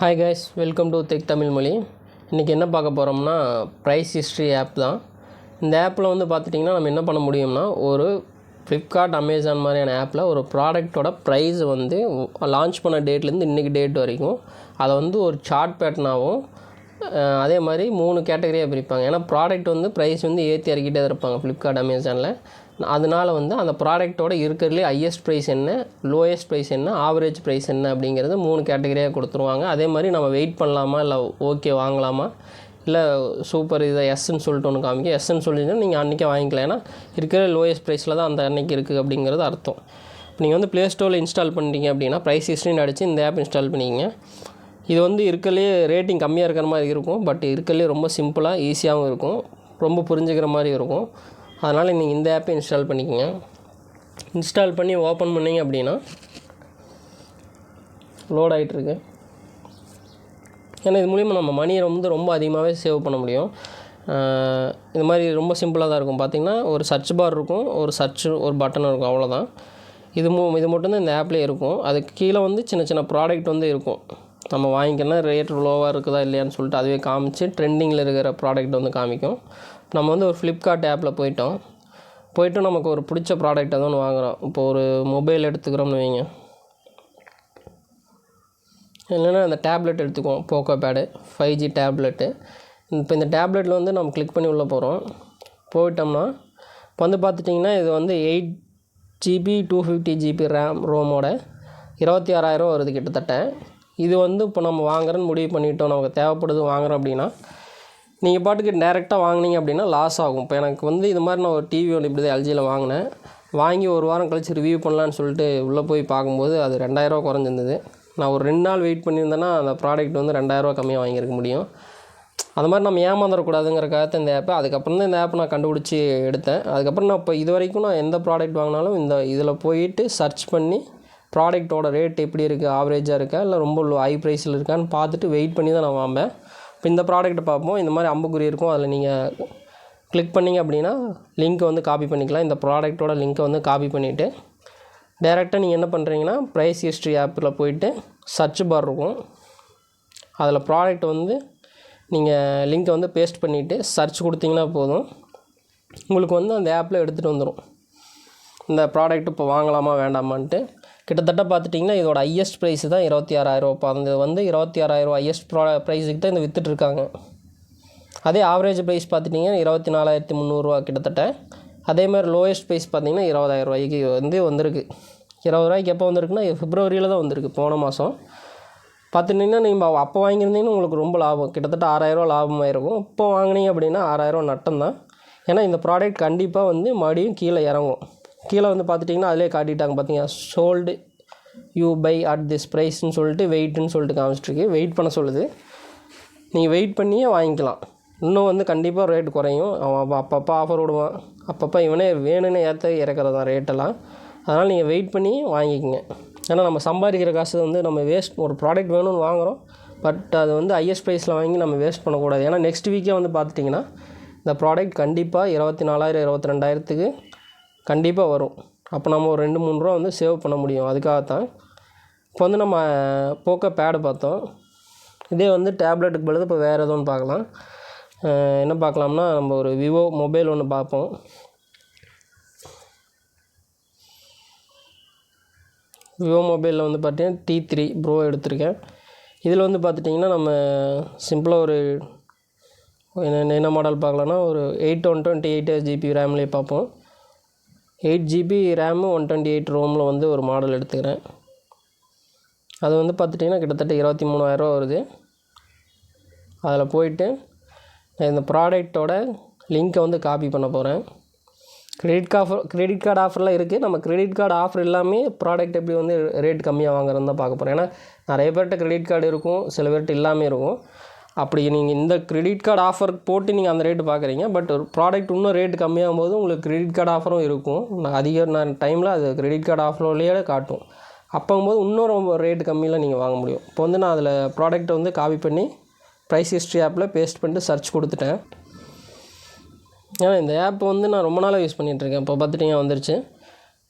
Hi guys, welcome to tech Tamil மொழி. இன்றைக்கி என்ன பார்க்க போகிறோம்னா ப்ரைஸ் ஹிஸ்ட்ரி ஆப் தான். இந்த ஆப்பில் வந்து பார்த்துட்டிங்கன்னா நம்ம என்ன பண்ண முடியும்னா, ஒரு ஃப்ளிப்கார்ட், அமேசான் மாதிரியான ஆப்பில் ஒரு ப்ராடக்ட்டோட ப்ரைஸ் வந்து லான்ச் பண்ண டேட்லேருந்து இன்றைக்கி டேட் வரைக்கும் அதை வந்து ஒரு சார்ட் பேட்டர்னாகவும் அதே மாதிரி 3 கேட்டகரியாக பிரிப்பாங்க. ஏன்னா ப்ராடக்ட் வந்து ப்ரைஸ் வந்து ஏற்றி இறக்கிட்டே இருப்பாங்க ஃப்ளிப்கார்ட், அமேசானில். அதனால் வந்து அந்த ப்ராடக்ட்டோட இருக்கிறதுலே ஹையஸ்ட் ப்ரைஸ் என்ன, லோயஸ்ட் ப்ரைஸ் என்ன, ஆவரேஜ் ப்ரைஸ் என்ன அப்படிங்கிறது 3 கேட்டகரியாக கொடுத்துருவாங்க. அதே மாதிரி நம்ம வெயிட் பண்ணலாமா, இல்லை ஓகே வாங்கலாமா, இல்லை சூப்பர் இதை எஸ்ன்னு சொல்லிட்டு ஒன்று காமிக்க, எஸ்ன்னு சொல்லிங்கன்னா நீங்கள் அன்றைக்கே வாங்கிக்கலாம். ஏன்னா இருக்கிற லோயஸ்ட் ப்ரைஸில் தான் அந்த அன்றைக்கி இருக்குது அப்படிங்கிறது அர்த்தம். இப்போ நீங்கள் வந்து ப்ளே ஸ்டோரில் இன்ஸ்டால் பண்ணிட்டீங்க அப்படின்னா ப்ரைஸ் ஹிஸ்ட்ரின்னு அடித்து இந்த ஆப் இன்ஸ்டால் பண்ணிக்கிங்க. இது வந்து இருக்கிறதுலே ரேட்டிங் கம்மியாக இருக்கிற மாதிரி இருக்கும், பட் இருக்கிறதுலே ரொம்ப சிம்பிளாக ஈஸியாகவும் இருக்கும், ரொம்ப புரிஞ்சுக்கிற மாதிரி இருக்கும். அதனால் நீங்கள் இந்த ஆப்பை இன்ஸ்டால் பண்ணிக்கோங்க. இன்ஸ்டால் பண்ணி ஓப்பன் பண்ணிங்க அப்படின்னா லோட் ஆகிட்டுருக்கு. ஏன்னா இது மூலிமா நம்ம மணியை வந்து ரொம்ப அதிகமாகவே சேவ் பண்ண முடியும். இது மாதிரி ரொம்ப சிம்பிளாக தான் இருக்கும். பார்த்திங்கன்னா ஒரு சர்ச் பார் இருக்கும், ஒரு பட்டன் இருக்கும், அவ்வளோதான். இது மட்டும்தான் இந்த ஆப்லேயே இருக்கும். அதுக்கு கீழே வந்து சின்ன சின்ன ப்ராடக்ட் வந்து இருக்கும். நம்ம வாங்கிக்கலாம், ரேட் லோவாக இருக்குதா இல்லையான்னு சொல்லிட்டு அதுவே காமிச்சு ட்ரெண்டிங்கில் இருக்கிற ப்ராடக்ட் வந்து காமிக்கும். நம்ம வந்து ஒரு ஃப்ளிப்கார்ட் ஆப்பில் போயிட்டு நமக்கு ஒரு பிடிச்ச ப்ராடக்ட் எதுவும் ஒன்று வாங்குகிறோம். இப்போ ஒரு மொபைல் எடுத்துக்கிறோம்னு வைங்க, இல்லைன்னா அந்த டேப்லெட் எடுத்துக்குவோம், போக்கோ பேடு 5G டேப்லெட்டு. இப்போ இந்த டேப்லெட்டில் வந்து நம்ம கிளிக் பண்ணி உள்ளே போயிட்டோம்னா இப்போ வந்து பார்த்துட்டிங்கன்னா இது வந்து 8GB 250GB ரோமோட 26,000 வருது கிட்டத்தட்ட. இது வந்து இப்போ நம்ம வாங்குறோன்னு முடிவு பண்ணிட்டோம், நமக்கு தேவைப்படுது வாங்குகிறோம் அப்படின்னா நீங்கள் பாட்டுக்கு டேரெக்டாக வாங்கினீங்க அப்படின்னா லாஸ் ஆகும். இப்போ எனக்கு வந்து இது மாதிரி நான் ஒரு டிவி ஒன்று இப்படி தான் எல்ஜியில் வாங்கினேன். வாங்கி ஒரு வாரம் கழித்து ரிவ்யூ பண்ணலான்னு சொல்லிட்டு உள்ளே போய் பார்க்கும்போது அது 2,000 குறைஞ்சிருந்தது. நான் ஒரு 2 நாள் வெயிட் பண்ணியிருந்தேன்னா அந்த ப்ராடக்ட் வந்து 2,000 கம்மியாக வாங்கியிருக்க முடியும். அது மாதிரி நம்ம ஏமாந்துடக்கூடாதுங்கிறக்காக இந்த ஆப்பை, அதுக்கப்புறம் தான் இந்த ஆப்பை நான் கண்டுபிடிச்சி எடுத்தேன். அதுக்கப்புறம் நான் இப்போ இது வரைக்கும் நான் எந்த ப்ராடக்ட் வாங்கினாலும் இதில் போயிட்டு சர்ச் பண்ணி ப்ராடக்ட்டோட ரேட் எப்படி இருக்குது, ஆவரேஜாக இருக்கா இல்லை ரொம்ப ஹை ப்ரைஸில் இருக்கான்னு பார்த்துட்டு வெயிட் பண்ணி தான் நான் வாம்பேன். இப்போ இந்த ப்ராடக்ட்டை பார்ப்போம். இந்த மாதிரி அம்புக்குறி இருக்கும், அதில் நீங்கள் கிளிக் பண்ணிங்க அப்படின்னா லிங்க்கை வந்து காப்பி பண்ணிக்கலாம். இந்த ப்ராடக்ட்டோட லிங்க்கை வந்து காப்பி பண்ணிவிட்டு டேரெக்டாக நீங்கள் என்ன பண்ணுறீங்கன்னா ப்ரைஸ் ஹிஸ்ட்ரி ஆப்பில் போயிட்டு சர்ச் பார் இருக்கும், அதில் ப்ராடக்ட் வந்து நீங்கள் லிங்க்கை வந்து பேஸ்ட் பண்ணிவிட்டு சர்ச் கொடுத்தீங்கன்னா போதும், உங்களுக்கு வந்து அந்த ஆப்பில் எடுத்துகிட்டு வந்துடும் இந்த ப்ராடக்ட் இப்போ வாங்கலாமா வேண்டாமான்ட்டு. கிட்டத்தட்ட பார்த்துட்டிங்கன்னா இதோட ஹையஸ்ட் ப்ரைஸு தான் 26,000. இப்போ அந்த வந்து 26,000 ஹையஸ்ட் ப்ரைஸுக்கு தான் இந்த விற்றுட்ருக்காங்க. அதே ஆவரேஜ் ப்ரைஸ் பார்த்துட்டிங்கன்னா 24,300 கிட்டத்தட்ட. அதேமாதிரி லோயஸ்ட் ப்ரைஸ் பார்த்திங்கன்னா 20,000 வந்து வந்திருக்கு. 20,000 எப்போ வந்திருக்குன்னா பிப்ரவரியில் தான் வந்திருக்கு, போன மாதம். பார்த்துட்டிங்கன்னா நீங்கள் அப்போ வாங்கியிருந்தீங்கன்னா உங்களுக்கு ரொம்ப லாபம், கிட்டத்தட்ட 6,000 லாபமாக இருக்கும். இப்போ வாங்கினீங்க அப்படின்னா 6,000 நட்டம் தான். ஏன்னா இந்த ப்ராடக்ட் கண்டிப்பாக வந்து மறுபடியும் கீழே இறங்கும். கீழே வந்து பார்த்துட்டிங்கன்னா அதிலே காட்டிட்டாங்க, பார்த்தீங்கன்னா sold you by at this ப்ரைஸ்ன்னு சொல்லிட்டு வெயிட்டுன்னு சொல்லிட்டு காமிச்சிட்ருக்கு. வெயிட் பண்ண சொல்லுது, நீங்கள் வெயிட் பண்ணியே வாங்கிக்கலாம். இன்னும் வந்து கண்டிப்பாக ரேட் குறையும். அவன் அப்பப்போ ஆஃபர் விடுவான், அப்பப்போ இவனே வேணும்னு இறக்குறது தான் ரேட்டெல்லாம். அதனால் நீங்கள் வெயிட் பண்ணி வாங்கிக்கோங்க. ஏன்னா நம்ம சம்பாதிக்கிற காசு வந்து நம்ம ஒரு ப்ராடக்ட் வேணும்னு வாங்குகிறோம், பட் அது வந்து ஹையஸ்ட் ப்ரைஸில் வாங்கி நம்ம வேஸ்ட் பண்ணக்கூடாது. ஏன்னா நெக்ஸ்ட் வீக்கே வந்து பார்த்துட்டிங்கன்னா இந்த ப்ராடக்ட் கண்டிப்பாக 24,000 22,000க்கு கண்டிப்பாக வரும். அப்போ நம்ம ஒரு 2-3 ரூபா வந்து சேவ் பண்ண முடியும். அதுக்காகத்தான் இப்போ வந்து நம்ம போக்கோ பேடு பார்த்தோம். இதே வந்து டேப்லெட்டுக்கு பதில் இப்போ வேறு எதுவும் பார்க்கலாம். என்ன பார்க்கலாம்னா நம்ம ஒரு விவோ மொபைல் ஒன்று பார்ப்போம். விவோ மொபைலில் வந்து பார்த்திங்கன்னா T3 ப்ரோ எடுத்திருக்கேன். இதில் வந்து பார்த்துட்டிங்கன்னா நம்ம சிம்பிளாக ஒரு என்ன மாடல் பார்க்கலான்னா ஒரு 128GB ரேம்லேயே பார்ப்போம். 8GB ரேமு 128 ரோமில் வந்து ஒரு மாடல் எடுத்துக்கிறேன். அது வந்து பார்த்துட்டிங்கன்னா கிட்டத்தட்ட 23,000 வருது. அதில் போயிட்டு இந்த ப்ராடக்ட்டோட லிங்க்கை வந்து காப்பி பண்ண போகிறேன். கிரெடிட் கார்டு ஆஃபர்லாம் இருக்குது. நம்ம கிரெடிட் கார்டு ஆஃபர் இல்லாமல் ப்ராடக்ட் எப்படி வந்து ரேட் கம்மியாக வாங்குறதுன்னு தான் பார்க்க போகிறோம். ஏன்னா நிறைய பேர்கிட்ட கிரெடிட் கார்டு இருக்கும், சில பேர்கிட்ட இல்லாமல் இருக்கும். அப்படி நீங்கள் இந்த கிரெடிட் கார்டு ஆஃபர் போட்டு நீங்கள் அந்த ரேட்டு பார்க்குறீங்க, பட் ஒரு ப்ராடக்ட் இன்னும் ரேட்டு கம்மியாகும் போது உங்களுக்கு கிரெடிட் கார்டு ஆஃபரும் இருக்கும். அதிக டைமில் அது கிரெடிட் கார்டு ஆஃபர்லேயே காட்டும். அப்போங்கும்போது இன்னும் ரொம்ப ரேட்டு கம்மியில் நீங்கள் வாங்க முடியும். இப்போ வந்து நான் அதில் ப்ராடக்ட்டை வந்து காப்பி பண்ணி ப்ரைஸ் ஹிஸ்ட்ரி ஆப்பில் பேஸ்ட் பண்ணிட்டு சர்ச் கொடுத்துட்டேன். ஏன்னா இந்த ஆப் வந்து நான் ரொம்ப நாளாக யூஸ் பண்ணிகிட்ருக்கேன். இப்போ பார்த்துட்டிங்கன்னா வந்துருச்சு.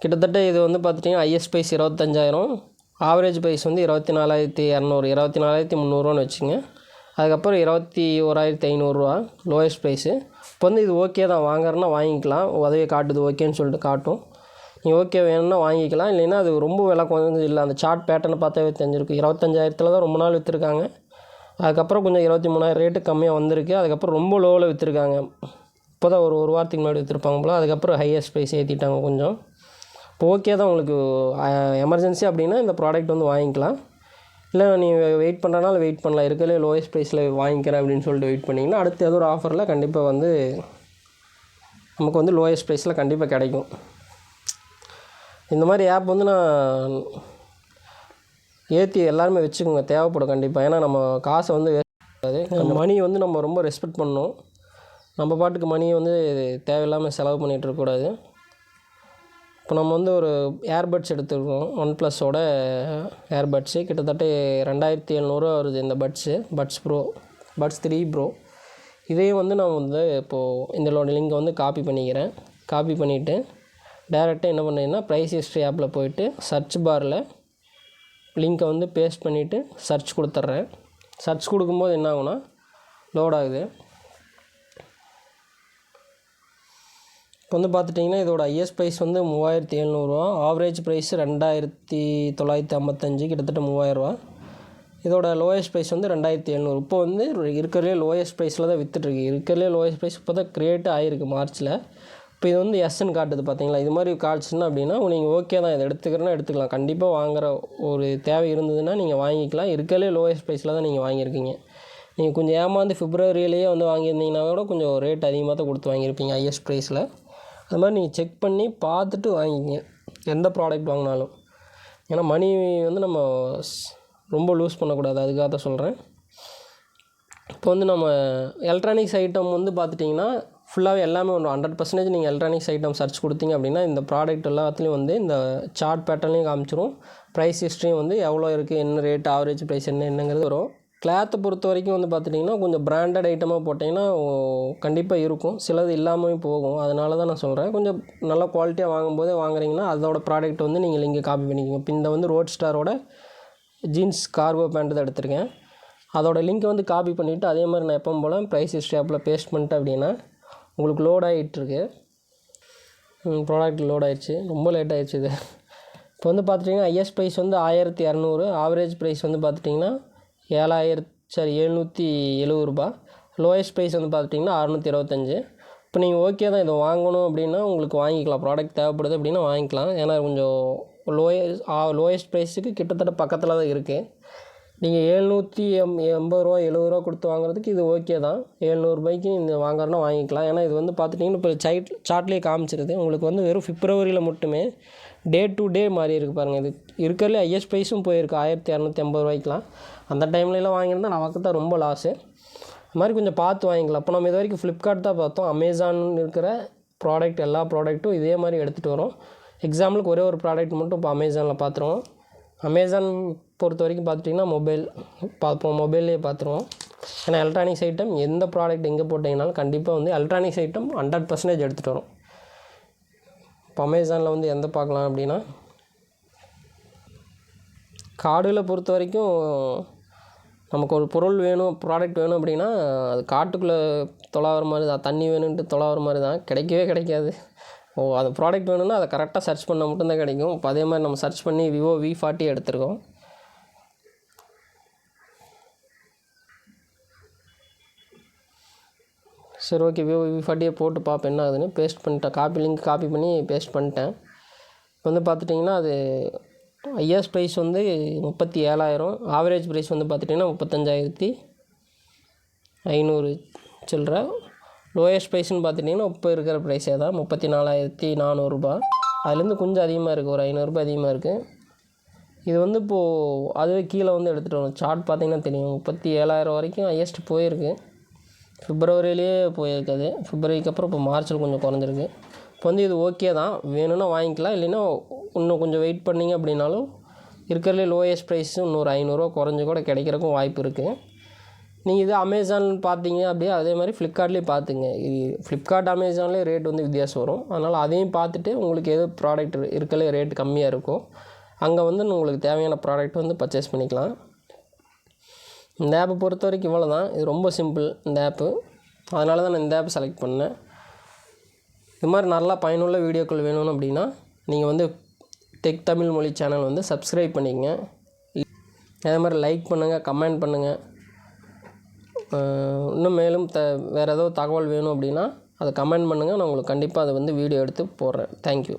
கிட்டத்தட்ட இது வந்து பார்த்துட்டிங்கன்னா ஹையஸ்ட் ப்ரைஸ் 25,000, ஆவரேஜ் ப்ரைஸ் வந்து 24,200 24,300 வச்சுங்க. அதுக்கப்புறம் 21,500 லோயஸ்ட் ப்ரைஸு. இப்போ வந்து இது ஓகே தான், வாங்குறதுனா வாங்கிக்கலாம். உதவியை காட்டுது ஓகேன்னு சொல்லிட்டு காட்டும். நீங்கள் ஓகே வேணும்னா வாங்கிக்கலாம், இல்லைன்னா அது ரொம்ப விலை கொஞ்சம் இல்லை. அந்த சார்ட் பேட்டர்னை பார்த்தாவே தெரிஞ்சிருக்கு. 25,000 தான் ரொம்ப நாள் விற்றுருக்காங்க. அதுக்கப்புறம் கொஞ்சம் 23,000 ரேட்டு கம்மியாக வந்திருக்கு. அதுக்கப்புறம் ரொம்ப லோவில் விற்றுருக்காங்க. இப்போ தான் ஒரு வாரத்துக்கு முன்னாடி விற்றுருப்பாங்க போல். அதுக்கப்புறம் ஹையஸ்ட் ப்ரைஸ் ஏற்றிட்டாங்க கொஞ்சம். இப்போ ஓகே தான், உங்களுக்கு எமர்ஜென்சி அப்படின்னா இந்த ப்ராடக்ட் வந்து வாங்கிக்கலாம். இல்லை நீங்கள் வெயிட் பண்ணுறனால வெயிட் பண்ணலாம். இருக்கிறதுலே லோயஸ்ட் ப்ரைஸில் வாங்கிக்கிறேன் அப்படின்னு சொல்லிட்டு வெயிட் பண்ணிங்கன்னா அடுத்து ஏதோ ஒரு ஆஃபரில் கண்டிப்பாக வந்து நமக்கு வந்து லோயஸ்ட் ப்ரைஸில் கண்டிப்பாக கிடைக்கும். இந்த மாதிரி ஆப் வந்து நான் ஏற்றி எல்லாருமே வச்சுக்கோங்க, தேவைப்படும் கண்டிப்பாக. ஏன்னா நம்ம காசை வந்து வேஸ்ட் மணி வந்து நம்ம ரொம்ப ரெஸ்பெக்ட் பண்ணணும். நம்ம பாட்டுக்கு மணியை வந்து தேவையில்லாமல் செலவு பண்ணிகிட்டு இருக்கக்கூடாது. இப்போ நம்ம வந்து ஒரு ஏர்பட்ஸ் எடுத்துருக்கோம், OnePlusோட ஏர்பட்ஸு. கிட்டத்தட்ட 2,700 வருது இந்த பட்ஸ் 3 ப்ரோ. இதையும் வந்து நான் வந்து இப்போது இதோட லிங்கை வந்து காப்பி பண்ணிக்கிறேன். காப்பி பண்ணிவிட்டு டேரெக்டாக என்ன பண்ணுறீங்கன்னா ப்ரைஸ் ஹிஸ்ட்ரி ஆப்பில் போய்ட்டு சர்ச் பாரில் லிங்க்கை வந்து பேஸ்ட் பண்ணிவிட்டு சர்ச் கொடுத்துட்றேன். சர்ச் கொடுக்கும்போது என்ன ஆகுனா லோட் ஆகுது. இப்போ வந்து பார்த்துட்டிங்கன்னா இதோட ஹையஸ்ட் ப்ரைஸ் வந்து 3,700, ஆவரேஜ் ப்ரைஸ் 2,955, கிட்டத்தட்ட 3,000. இதோட லோயஸ்ட் ப்ரைஸ் வந்து 2,700. இப்போ வந்து இருக்கிறதுலே லோயஸ்ட் ப்ரைஸில் தான் விற்றுட்ருக்கு. இருக்கிறதுலே லோயஸ்ட் ப்ரைஸ் இப்போ தான் க்ரியேட் ஆகிருக்கு மார்ச்சில். இப்போ இது வந்து எஸ்ன்னு காட்டுது பார்த்தீங்களா. இது மாதிரி காட்டுச்சுன்னா அப்படின்னா நீங்கள் ஓகே தான், இதை எடுத்துக்கிறேன்னா எடுத்துக்கலாம். கண்டிப்பாக வாங்குகிற ஒரு தேவை இருந்ததுன்னா நீங்கள் வாங்கிக்கலாம். இருக்கிறதுலே லோயஸ்ட் ப்ரைஸில் தான் நீங்கள் வாங்கியிருக்கீங்க. நீங்கள் கொஞ்சம் ஏமாந்து பிப்ரவரியிலேயே வந்து வாங்கியிருந்தீங்கன்னா கூட கொஞ்சம் ரேட் அதிகமாக தான் கொடுத்து வாங்கியிருப்பீங்க ஹையஸ்ட் ப்ரைஸில். அது மாதிரி நீங்கள் செக் பண்ணி பார்த்துட்டு வாங்கிங்க எந்த ப்ராடக்ட் வாங்கினாலும். ஏன்னா மணி வந்து நம்ம ரொம்ப லூஸ் பண்ணக்கூடாது, அதுக்காக தான் சொல்கிறேன். இப்போ வந்து நம்ம எலக்ட்ரானிக்ஸ் ஐட்டம் வந்து பார்த்துட்டிங்கன்னா ஃபுல்லாகவே எல்லாமே 100% நீங்கள் எலக்ட்ரானிக்ஸ் ஐட்டம் சர்ச் கொடுத்தீங்க அப்படின்னா இந்த ப்ராடக்ட் எல்லாத்துலேயும் வந்து இந்த சார்ட் பேட்டர்ன்லேயும் காமிச்சிரும். ப்ரைஸ் ஹிஸ்ட்ரியும் வந்து எவ்வளோ இருக்குது, என்ன ரேட், ஆவரேஜ் ப்ரைஸ் என்னங்கிறது வரும். கிளாத்தை பொறுத்த வரைக்கும் வந்து பார்த்துட்டிங்கன்னா கொஞ்சம் பிராண்டட் ஐட்டமாக போட்டிங்கன்னா கண்டிப்பாக இருக்கும், சிலது இல்லாமல் போகும். அதனால தான் நான் சொல்கிறேன், கொஞ்சம் நல்ல குவாலிட்டியாக வாங்கும்போதே வாங்குறீங்கன்னா அதோட ப்ராடக்ட் வந்து நீங்கள் இங்கே காப்பி பண்ணிக்கோங்க. இப்போ இந்த வந்து ரோட் ஸ்டாரோட ஜீன்ஸ் கார்கோ பேண்ட் தான் எடுத்திருக்கேன். அதோட லிங்க்கை வந்து காப்பி பண்ணிவிட்டு அதே மாதிரி நான் எப்பவும் போல் ப்ரைஸ் ஹிஸ்ட்ரி ஆப்பில் பேஸ்ட் பண்ணிட்டேன் அப்படின்னா உங்களுக்கு லோட் ஆகிட்டுருக்கு. ப்ராடக்ட் லோட் ஆகிடுச்சு, ரொம்ப லேட் ஆகிடுச்சு இது. இப்போ வந்து பார்த்துட்டிங்கன்னா ஹையஸ்ட் ப்ரைஸ் வந்து 1,200, ஆவரேஜ் ப்ரைஸ் வந்து பார்த்துட்டிங்கன்னா 770 ரூபா. லோயஸ்ட் ப்ரைஸ் வந்து பார்த்துட்டிங்கன்னா 625. இப்போ நீங்கள் ஓகே தான், இதை வாங்கணும் அப்படின்னா உங்களுக்கு வாங்கிக்கலாம். ப்ராடக்ட் தேவைப்படுது அப்படின்னா வாங்கிக்கலாம். ஏன்னா கொஞ்சம் லோயஸ்ட் ப்ரைஸுக்கு கிட்டத்தட்ட பக்கத்தில் தான் இருக்குது. நீங்கள் 780 ரூபா 70 ரூபா கொடுத்து வாங்குறதுக்கு இது ஓகே தான். 700 ரூபாய்க்கு இந்த வாங்குறதுனா வாங்கிக்கலாம். ஏன்னா இது வந்து பார்த்துட்டிங்கன்னா இப்போ சார்ட்லேயே காமிச்சிருது. உங்களுக்கு வந்து வெறும் பிப்ரவரியில் மட்டுமே டே டு டே மாறி இருக்குது பாருங்கள். இது இருக்கிறதுலே ஹையஸ்ட் ப்ரைஸும் போயிருக்கு 1,250 ரூபாய்க்குலாம். அந்த டைம்லலாம் வாங்கியிருந்தால் நமக்கு தான் ரொம்ப லாஸு. அது மாதிரி கொஞ்சம் பார்த்து வாங்கிக்கலாம். இப்போ நம்ம இது வரைக்கும் ஃப்ளிப்கார்ட் தான் பார்த்தோம். அமேசான் இருக்கிற ப்ராடக்ட் எல்லா ப்ராடக்ட்டும் இதே மாதிரி எடுத்துகிட்டு வரோம். எக்ஸாம்பிளுக்கு ஒரே ஒரு ப்ராடக்ட் மட்டும் இப்போ அமேசானில் பார்த்துருவோம். அமேசான் பொறுத்த வரைக்கும் பார்த்துட்டிங்கன்னா மொபைல் பார்ப்போம், மொபைல்லே பார்த்துருவோம். ஏன்னா எலக்ட்ரானிக்ஸ் ஐட்டம் எந்த ப்ராடக்ட் எங்கே போட்டிங்கனாலும் கண்டிப்பாக வந்து எலக்ட்ரானிக்ஸ் ஐட்டம் 100% எடுத்துகிட்டு வரும். இப்போ அமேசானில் வந்து எந்த பார்க்கலாம் அப்படின்னா காடுகளை பொறுத்த வரைக்கும் நமக்கு ஒரு பொருள் வேணும், ப்ராடக்ட் வேணும் அப்படின்னா அது காட்டுக்குள்ளே தொலாவற மாதிரி தான், தண்ணி வேணுன்ட்டு தொலாவற மாதிரி தான், கிடைக்கவே கிடைக்காது. அந்த ப்ராடக்ட் வேணும்னா அதை கரெக்டாக சர்ச் பண்ணால் மட்டும்தான் கிடைக்கும். இப்போ அதே மாதிரி நம்ம சர்ச் பண்ணி விவோ V40 எடுத்திருக்கோம். சரி ஓகே, விவோ V40 போட்டு பார்ப்பேன் என்ன ஆகுதுன்னு. பேஸ்ட் பண்ணிட்டேன், லிங்க் காப்பி பண்ணி பேஸ்ட் பண்ணிட்டேன். இப்போ வந்து பார்த்துட்டிங்கன்னா அது ஹையஸ்ட் ப்ரைஸ் வந்து 37,000, ஆவரேஜ் ப்ரைஸ் வந்து பார்த்துட்டிங்கன்னா 35,500 சில்லற. லோயஸ்ட் ப்ரைஸ்னு பார்த்துட்டிங்கன்னா இப்போ இருக்கிற ப்ரைஸே தான் 34,400 ரூபா. அதுலேருந்து கொஞ்சம் அதிகமாக இருக்குது, ஒரு 500 ரூபாய் அதிகமாக இருக்குது. இது வந்து இப்போது அதுவே கீழே வந்து எடுத்துகிட்டு வரும். சார்ட் பார்த்திங்கன்னா தெரியும், 37,000 வரைக்கும் ஹையஸ்ட் போயிருக்கு. பிப்ரவரியிலே போயிருக்காது. பிப்ரவரிக்கு அப்புறம் இப்போ மார்ச்சில் கொஞ்சம் குறைஞ்சிருக்கு. இப்போ வந்து இது ஓகே தான், வேணும்னா வாங்கிக்கலாம். இல்லைன்னா இன்னும் கொஞ்சம் வெயிட் பண்ணிங்க அப்படின்னாலும் இருக்கிறதுலே லோயஸ்ட் ப்ரைஸு இன்னொரு 500 ரூபா குறைஞ்சி கூட கிடைக்கிறக்கும் வாய்ப்பு இருக்குது. நீங்கள் இது அமேசான் பார்த்தீங்க அப்படியே அதே மாதிரி ஃப்ளிப்கார்ட்லேயே பார்த்துங்க. இது ஃப்ளிப்கார்ட் அமேசான்லேயே ரேட் வந்து வித்தியாசம் வரும். அதனால் அதையும் பார்த்துட்டு உங்களுக்கு எது ப்ராடக்ட் இருக்கிறதுலே ரேட் கம்மியாக இருக்கும் அங்கே வந்து உங்களுக்கு தேவையான ப்ராடக்ட் வந்து பர்ச்சேஸ் பண்ணிக்கலாம். இந்த ஆப்பை பொறுத்த வரைக்கும் இவ்வளோ தான். இது ரொம்ப சிம்பிள் இந்த ஆப்பு. அதனால தான் நான் இந்த ஆப்பை செலக்ட் பண்ணேன். இது மாதிரி நல்லா பயனுள்ள வீடியோக்கள் வேணும் அப்படின்னா நீங்கள் வந்து டெக் தமிழ் மொழி சேனல் வந்து சப்ஸ்கிரைப் பண்ணிக்கங்க. அதே மாதிரி லைக் பண்ணுங்கள், கமெண்ட் பண்ணுங்கள். இன்னும் மேலும் வேறு ஏதோ தகவல் வேணும் அப்படின்னா அதை கமெண்ட் பண்ணுங்கள். நான் உங்களுக்கு கண்டிப்பாக அதை வந்து வீடியோ எடுத்து போடுறேன். தேங்க்யூ.